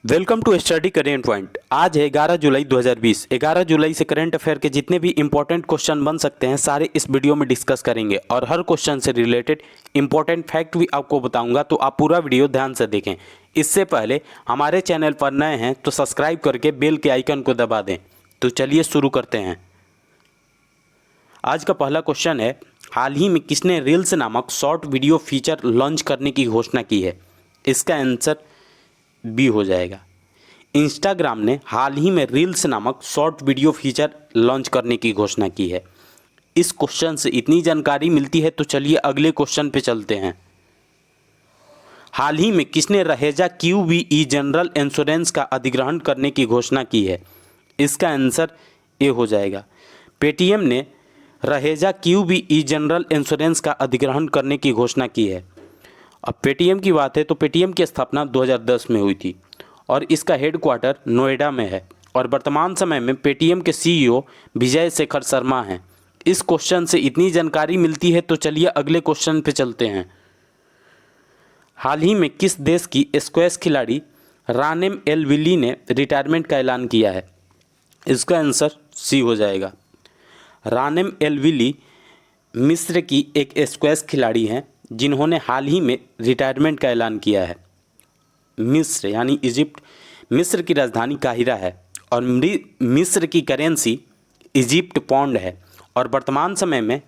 Welcome to study current point. आज है 11 जुलाई 2020। 11 जुलाई से करंट अफेयर के जितने भी इंपॉर्टेंट क्वेश्चन बन सकते हैं सारे इस वीडियो में डिस्कस करेंगे और हर क्वेश्चन से रिलेटेड इंपॉर्टेंट फैक्ट भी आपको बताऊंगा, तो आप पूरा वीडियो ध्यान से देखें। इससे पहले हमारे चैनल पर नए हैं तो सब्सक्राइब करके बेल के आइकन को दबा दें। तो चलिए शुरू करते हैं। आज का पहला क्वेश्चन है, हाल ही में किसने रील्स नामक शॉर्ट वीडियो फीचर लॉन्च करने की घोषणा की है? इसका आंसर बी हो जाएगा। इंस्टाग्राम ने हाल ही में रील्स नामक शॉर्ट वीडियो फीचर लॉन्च करने की घोषणा की है। इस क्वेश्चन से इतनी जानकारी मिलती है तो चलिए अगले क्वेश्चन पे चलते हैं। हाल ही में किसने रहेजा QBE जनरल इंश्योरेंस का अधिग्रहण करने की घोषणा की है? इसका आंसर ए हो जाएगा। पेटीएम ने रहेजा QBE जनरल इंश्योरेंस का अधिग्रहण करने की घोषणा की है। अब पेटीएम की बात है तो पेटीएम की स्थापना 2010 में हुई थी और इसका हेडक्वार्टर नोएडा में है और वर्तमान समय में पेटीएम के CEO विजय शेखर शर्मा हैं। इस क्वेश्चन से इतनी जानकारी मिलती है तो चलिए अगले क्वेश्चन पे चलते हैं। हाल ही में किस देश की स्क्वैश खिलाड़ी रानेम एलविली ने रिटायरमेंट का ऐलान किया है? इसका आंसर सी हो जाएगा। रानेम एलविली मिस्र की एक स्क्वैश खिलाड़ी हैं जिन्होंने हाल ही में रिटायरमेंट का ऐलान किया है। मिस्र यानी इजिप्ट, मिस्र की राजधानी काहिरा है और मिस्र की करेंसी इजिप्ट पौंड है और वर्तमान समय में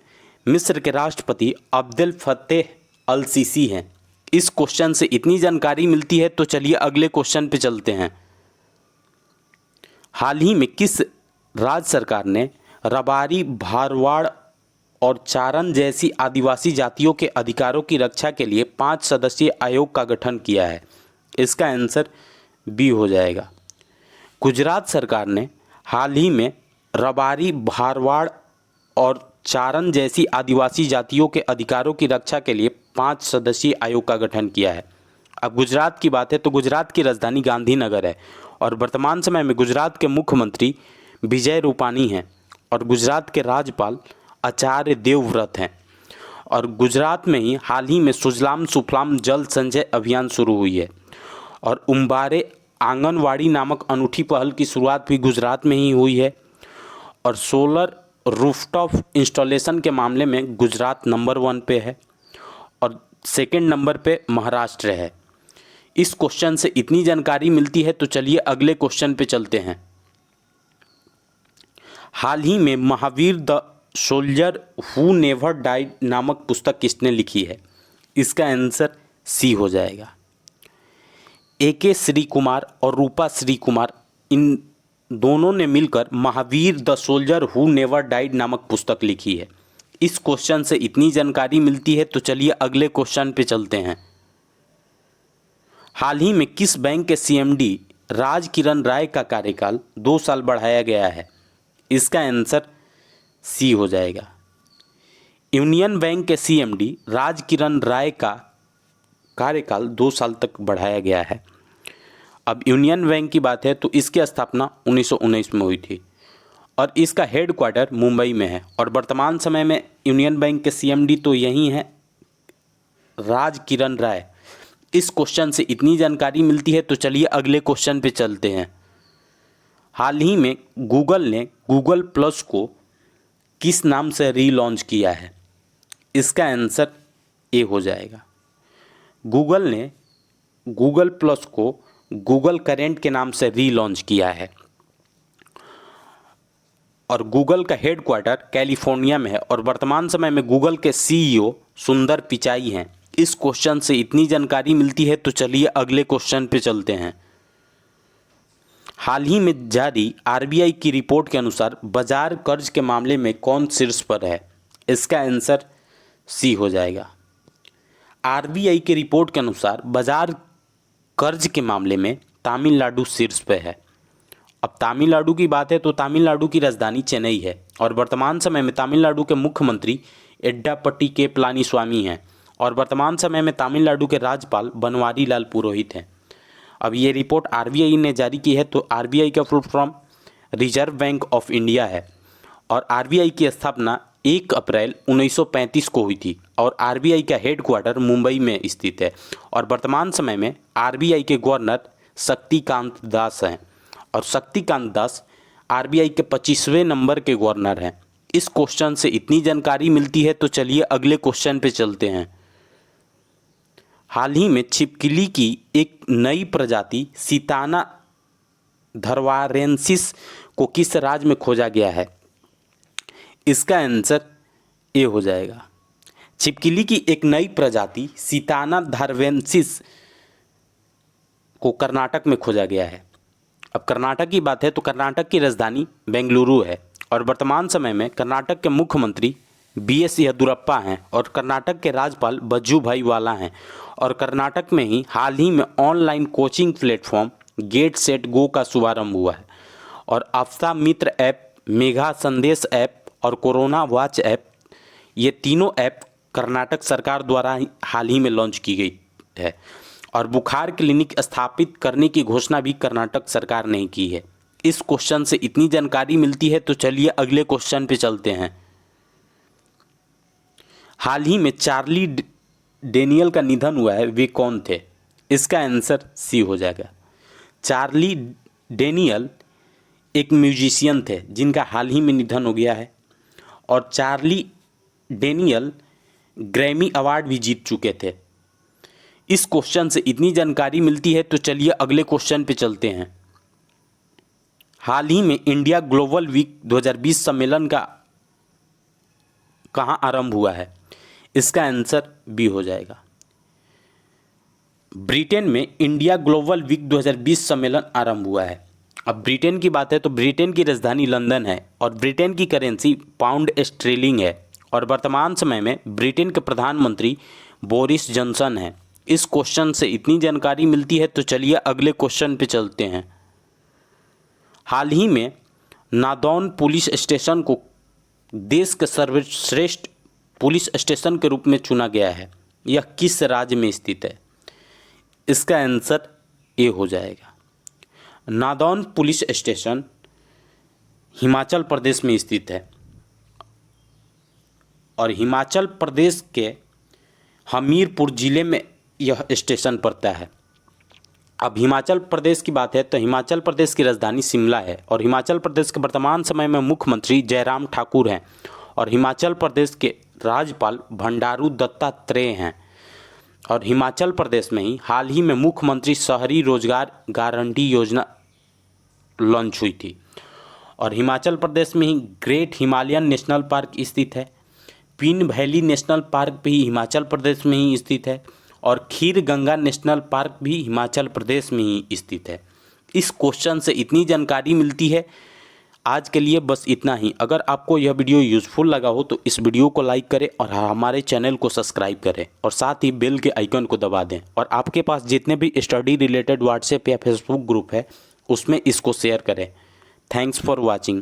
मिस्र के राष्ट्रपति अब्देल फतेह अल सीसी हैं। इस क्वेश्चन से इतनी जानकारी मिलती है तो चलिए अगले क्वेश्चन पे चलते हैं। हाल ही में किस राज्य सरकार ने रबारी, भारवाड़ और चारण जैसी आदिवासी जातियों के अधिकारों की रक्षा के लिए 5 सदस्यीय आयोग का गठन किया है? इसका आंसर बी हो जाएगा। गुजरात सरकार ने हाल ही में रबारी, भारवाड़ और चारण जैसी आदिवासी जातियों के अधिकारों की रक्षा के लिए 5 सदस्यीय आयोग का गठन किया है। अब गुजरात की बात है तो गुजरात की राजधानी गांधीनगर है और वर्तमान समय में गुजरात के मुख्यमंत्री विजय रूपानी हैं और गुजरात के राज्यपाल आचार्य देवव्रत हैं। और गुजरात में ही हाल ही में सुजलाम सुफलाम जल संचय अभियान शुरू हुई है और उम्बारे आंगनवाड़ी नामक अनूठी पहल की शुरुआत भी गुजरात में ही हुई है और सोलर रूफटॉप इंस्टॉलेशन के मामले में गुजरात नंबर 1 पे है और सेकंड नंबर पे महाराष्ट्र है। इस क्वेश्चन से इतनी जानकारी मिलती है तो चलिए अगले क्वेश्चन पे चलते हैं। हाल ही में Mahavir the soldier who never died नामक पुस्तक किसने लिखी है? इसका आंसर सी हो जाएगा। AK श्री कुमार और रूपा श्री कुमार इन दोनों ने मिलकर Mahavir the soldier who never died नामक पुस्तक लिखी है। इस क्वेश्चन से इतनी जानकारी मिलती है तो चलिए अगले क्वेश्चन पे चलते हैं। हाल ही में किस बैंक के CMD राज किरण राय का कार्यकाल 2 साल बढ़ाया गया है? इसका आंसर सी हो जाएगा। यूनियन बैंक के CMD राज किरण राय का कार्यकाल 2 साल तक बढ़ाया गया है। अब यूनियन बैंक की बात है तो इसकी स्थापना 1919 में हुई थी और इसका हेडक्वार्टर मुंबई में है और वर्तमान समय में यूनियन बैंक के CMD तो यही हैं राज किरण राय। इस क्वेश्चन से इतनी जानकारी मिलती है तो चलिए अगले क्वेश्चन पे चलते हैं। हाल ही में गूगल ने गूगल प्लस को किस नाम से रीलॉन्च किया है? इसका आंसर ए हो जाएगा। गूगल ने गूगल प्लस को गूगल करेंट के नाम से रीलॉन्च किया है और गूगल का हेडक्वार्टर कैलिफोर्निया में है और वर्तमान समय में गूगल के CEO सुंदर पिचाई हैं। इस क्वेश्चन से इतनी जानकारी मिलती है तो चलिए अगले क्वेश्चन पे चलते हैं। हाल ही में जारी RBI की रिपोर्ट के अनुसार बाजार कर्ज के मामले में कौन शीर्ष पर है? इसका आंसर सी हो जाएगा। RBI की रिपोर्ट के अनुसार बाजार कर्ज के मामले में तमिलनाडु शीर्ष पे है। अब तमिलनाडु की बात है तो तमिलनाडु की राजधानी चेन्नई है और वर्तमान समय में तमिलनाडु के मुख्यमंत्री एड्डापट्टी के पलानीस्वामी हैं और वर्तमान समय में तमिलनाडु के राज्यपाल बनवारी लाल पुरोहित हैं। अब ये रिपोर्ट RBI ने जारी की है तो RBI का full form reserve bank of India है और RBI की स्थापना 1 अप्रैल 1935 को हुई थी और RBI का हेडक्वार्टर मुंबई में स्थित है और वर्तमान समय में RBI के गवर्नर शक्तिकांत दास हैं और शक्तिकांत दास आरबीआई के 25वें नंबर के गवर्नर हैं। इस क्वेश्चन से इतनी जानकारी मिलती है तो चलिए अगले क्वेश्चन पे चलते हैं। हाल ही में छिपकली की एक नई प्रजाति सिताना धरवारेंसिस को किस राज्य में खोजा गया है? इसका आंसर ए हो जाएगा। छिपकली की एक नई प्रजाति सिताना धरवेंसिस को कर्नाटक में खोजा गया है। अब कर्नाटक की बात है तो कर्नाटक की राजधानी बेंगलुरु है और वर्तमान समय में कर्नाटक के मुख्यमंत्री बीएस येदियुरप्पा हैं और कर्नाटक के राज्यपाल वजुभाई वाला हैं और कर्नाटक में ही हाल ही में online coaching platform get set go का शुभारंभ हुआ है और आस्था मित्र ऐप, मेघा संदेश ऐप और कोरोना वॉच ऐप, ये तीनों ऐप कर्नाटक सरकार द्वारा हाल ही में लॉन्च की गई है और बुखार क्लिनिक स्थापित करने की घोषणा भी कर्नाटक सरकार ने की है। इस क्वेश्चन से इतनी जानकारी मिलती है तो चलिए अगले क्वेश्चन पे चलते हैं। हाल ही में चार्ली डेनियल का निधन हुआ है, वे कौन थे? इसका आंसर सी हो जाएगा। चार्ली डेनियल एक म्यूजिशियन थे जिनका हाल ही में निधन हो गया है और चार्ली डेनियल ग्रैमी अवार्ड भी जीत चुके थे। इस क्वेश्चन से इतनी जानकारी मिलती है तो चलिए अगले क्वेश्चन पे चलते हैं। हाल ही में इंडिया ग्लोबल वीक 2020 सम्मेलन का कहाँ आरंभ हुआ है? इसका आंसर बी हो जाएगा। ब्रिटेन में इंडिया ग्लोबल वीक 2020 सम्मेलन आरंभ हुआ है। अब ब्रिटेन की बात है तो ब्रिटेन की राजधानी लंदन है और ब्रिटेन की करेंसी पाउंड स्टर्लिंग है और वर्तमान समय में ब्रिटेन के प्रधानमंत्री बोरिस जॉनसन हैं। इस क्वेश्चन से इतनी जानकारी मिलती है तो चलिए अगले क्वेश्चन पे चलते हैं। हाल ही में नादौन पुलिस स्टेशन को देश के सर्वश्रेष्ठ पुलिस स्टेशन के रूप में चुना गया है। यह किस राज्य में स्थित है? इसका आंसर ए हो जाएगा। नादौन पुलिस स्टेशन हिमाचल प्रदेश में स्थित है और हिमाचल प्रदेश के हमीरपुर जिले में यह स्टेशन पड़ता है। अब हिमाचल प्रदेश की बात है तो हिमाचल प्रदेश की राजधानी शिमला है और हिमाचल प्रदेश के वर्तमान समय में मुख्यमंत्री जयराम ठाकुर हैं और हिमाचल प्रदेश के राज्यपाल बंडारू दत्तात्रेय हैं और हिमाचल प्रदेश में ही हाल ही में मुख्यमंत्री शहरी रोजगार गारंटी योजना लॉन्च हुई थी और हिमाचल प्रदेश में ही ग्रेट हिमालयन नेशनल पार्क स्थित है। पिन वैली नेशनल पार्क भी हिमाचल प्रदेश में ही स्थित है और खीर गंगा नेशनल पार्क भी हिमाचल प्रदेश में ही स्थित है। इस क्वेश्चन से इतनी जानकारी मिलती है। आज के लिए बस इतना ही। अगर आपको यह वीडियो यूज़फुल लगा हो तो इस वीडियो को लाइक करें और हमारे चैनल को सब्सक्राइब करें और साथ ही बेल के आइकन को दबा दें और आपके पास जितने भी स्टडी रिलेटेड व्हाट्सएप या फेसबुक ग्रुप है उसमें इसको शेयर करें। Thanks for watching.